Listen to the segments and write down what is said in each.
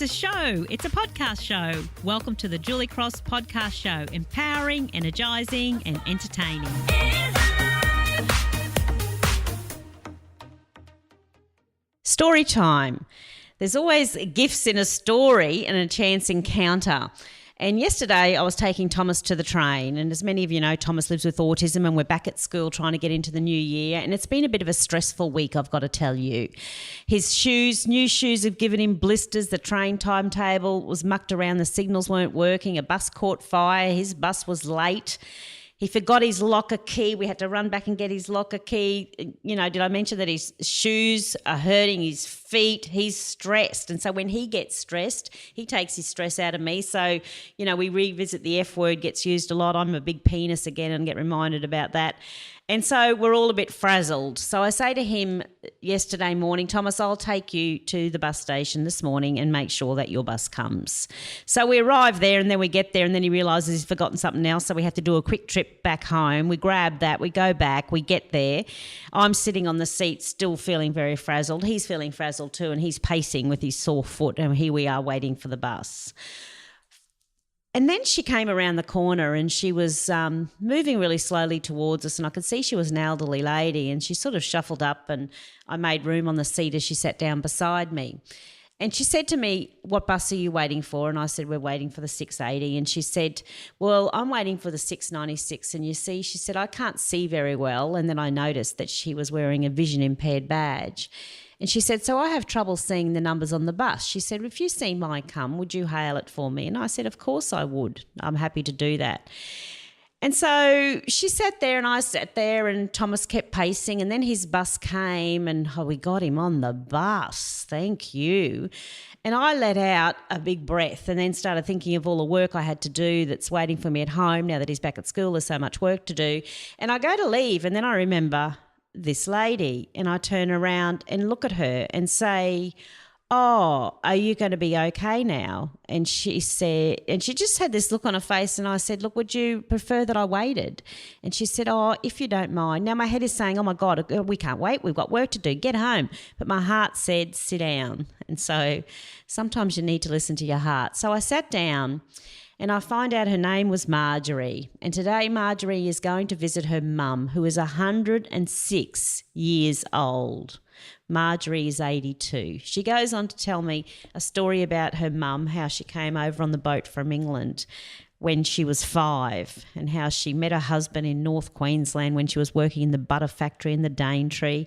It's a show. It's a podcast show. Welcome to the Julie Cross Podcast Show. Empowering, energising and entertaining. Story time. There's always gifts in a story and a chance encounter. And yesterday I was taking Thomas to the train, and as many of you know, Thomas lives with autism and we're back at school trying to get into the new year, and it's been a bit of a stressful week, I've got to tell you. His new shoes have given him blisters, the train timetable was mucked around, the signals weren't working, a bus caught fire, his bus was late. He forgot his locker key. We had to run back and get his locker key. You know, did I mention that his shoes are hurting his feet? He's stressed. And so when he gets stressed, he takes his stress out of me. So, you know, we revisit the F word, gets used a lot. I'm a big penis again and get reminded about that. And so we're all a bit frazzled. So I say to him yesterday morning, Thomas, I'll take you to the bus station this morning and make sure that your bus comes. So we arrive there and then we get there and then he realises he's forgotten something else. So we have to do a quick trip back home. We grab that, we go back, we get there. I'm sitting on the seat still feeling very frazzled. He's feeling frazzled too and he's pacing with his sore foot and here we are waiting for the bus. And then she came around the corner and she was moving really slowly towards us and I could see she was an elderly lady and she sort of shuffled up and I made room on the seat as she sat down beside me. And she said to me, what bus are you waiting for? And I said, we're waiting for the 680. And she said, well, I'm waiting for the 696. And you see, she said, I can't see very well. And then I noticed that she was wearing a vision impaired badge. And she said, so I have trouble seeing the numbers on the bus. She said, if you see mine come, would you hail it for me? And I said, of course I would. I'm happy to do that. And so she sat there and I sat there and Thomas kept pacing and then his bus came and we got him on the bus. Thank you. And I let out a big breath and then started thinking of all the work I had to do that's waiting for me at home now that he's back at school. There's so much work to do. And I go to leave and then I remember this lady and I turn around and look at her and say, oh, are you going to be okay now? And she said, and she just had this look on her face and I said, look, would you prefer that I waited? And she said, oh, if you don't mind. Now my head is saying, oh my God, we can't wait. We've got work to do. Get home. But my heart said, sit down. And so sometimes you need to listen to your heart. So I sat down and I find out her name was Marjorie. And today Marjorie is going to visit her mum, who is 106 years old. Marjorie is 82. She goes on to tell me a story about her mum, how she came over on the boat from England when she was 5 and how she met her husband in North Queensland when she was working in the butter factory in the Daintree.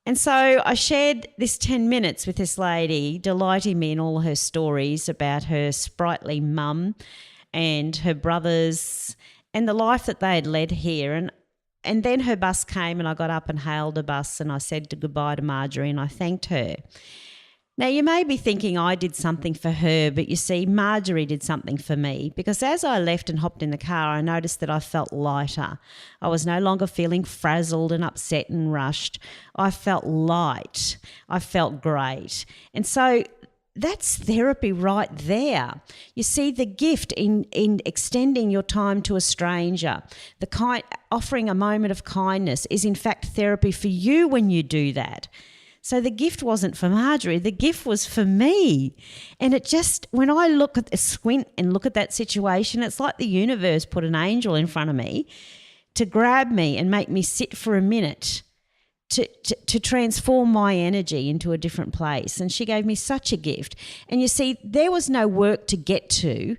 And so I shared this 10 minutes with this lady, delighting me in all her stories about her sprightly mum and her brothers and the life that they had led here. And then her bus came and I got up and hailed the bus and I said goodbye to Marjorie and I thanked her. Now, you may be thinking I did something for her, but you see, Marjorie did something for me because as I left and hopped in the car, I noticed that I felt lighter. I was no longer feeling frazzled and upset and rushed. I felt light. I felt great. And so that's therapy right there. You see, the gift in extending your time to a stranger, offering a moment of kindness is in fact therapy for you when you do that. So the gift wasn't for Marjorie, the gift was for me. And it just, when I squint and look at that situation, it's like the universe put an angel in front of me to grab me and make me sit for a minute to transform my energy into a different place. And she gave me such a gift. And you see, there was no work to get to.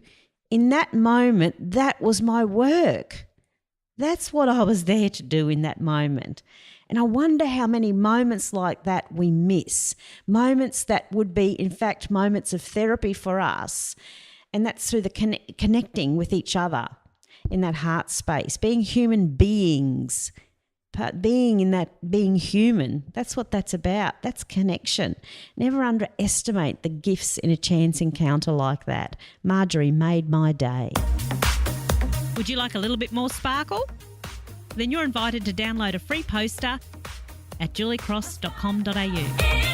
In that moment, that was my work. That's what I was there to do in that moment. And I wonder how many moments like that we miss, moments that would be, in fact, moments of therapy for us. And that's through the connecting with each other in that heart space, being human beings, being human. That's what that's about. That's connection. Never underestimate the gifts in a chance encounter like that. Marjorie made my day. Would you like a little bit more sparkle? Then you're invited to download a free poster at juliecross.com.au.